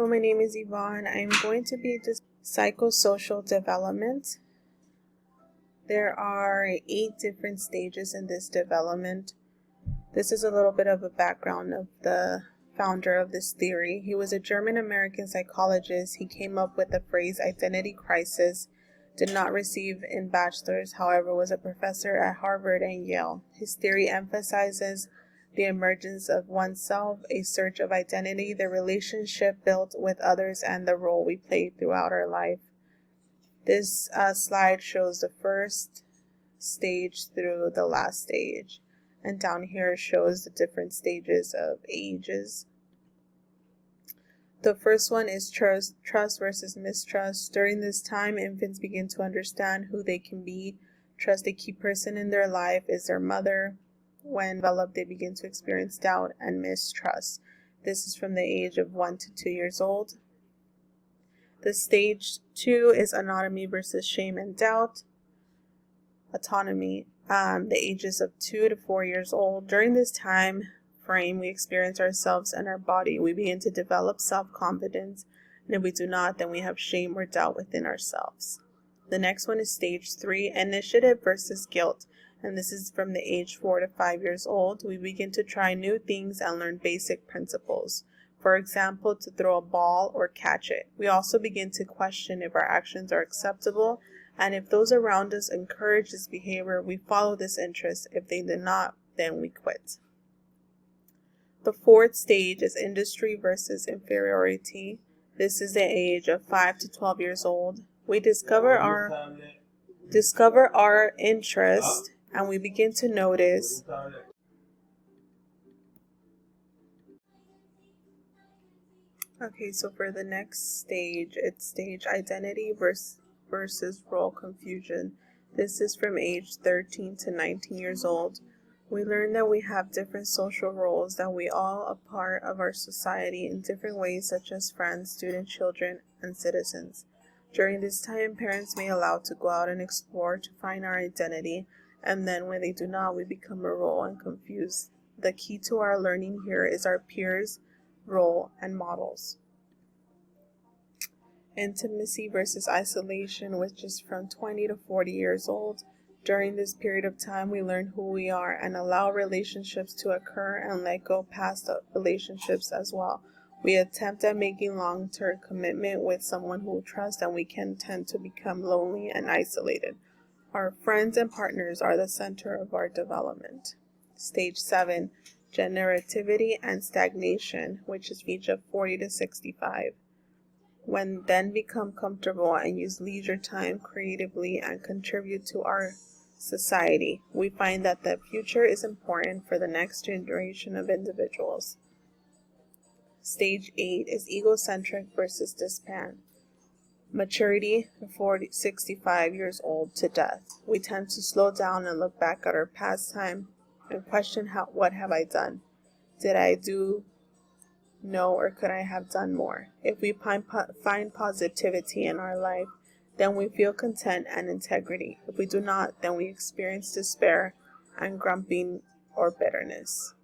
Hello, my name is Yvonne. I'm going to be discussing psychosocial development. There are 8 different stages in this development. This is a little bit of a background of the founder of this theory. He was a German-American psychologist. He came up with the phrase identity crisis, did not receive in bachelor's, however, was a professor at Harvard and Yale. His theory emphasizes the emergence of oneself, a search of identity, the relationship built with others, and the role we play throughout our life. This slide shows the first stage through the last stage, and down here shows the different stages of ages. The first one is trust versus mistrust. During this time, infants begin to understand who they can be. Trust a key person in their life is their mother. When developed, they begin to experience doubt and mistrust. This is from the age of 1 to 2 years old. The stage 2 is autonomy versus shame and doubt. Autonomy, the ages of 2 to 4 years old. During this time frame, we experience ourselves and our body. We begin to develop self-confidence, and if we do not, then we have shame or doubt within ourselves. The next one is stage 3, initiative versus guilt. And this is from the age 4 to 5 years old. We begin to try new things and learn basic principles. For example, to throw a ball or catch it. We also begin to question if our actions are acceptable, and if those around us encourage this behavior, we follow this interest. If they do not, then we quit. The fourth stage is industry versus inferiority. This is the age of 5 to 12 years old. We discover our interest, and we begin to notice so for the next stage, it's stage identity versus role confusion. This is from age 13 to 19 years old. We learn that we have different social roles, that we all are part of our society in different ways, such as friends, students, children, and citizens. During this time, parents may allow to go out and explore to find our identity, and then when they do not, we become a role and confused. The key to our learning here is our peers, role, and models. Intimacy versus isolation, which is from 20 to 40 years old. During this period of time, we learn who we are and allow relationships to occur and let go past relationships as well. We attempt at making long-term commitment with someone who we trust, and we can tend to become lonely and isolated. Our friends and partners are the center of our development. Stage 7, generativity and stagnation, which is age of 40 to 65. When then become comfortable and use leisure time creatively and contribute to our society, we find that the future is important for the next generation of individuals. Stage 8 is egocentric versus despan. Maturity, 65 years old to death. We tend to slow down and look back at our past time and question what have I done? Did I do no, or could I have done more? If we find positivity in our life, then we feel content and integrity. If we do not, then we experience despair and grumping or bitterness.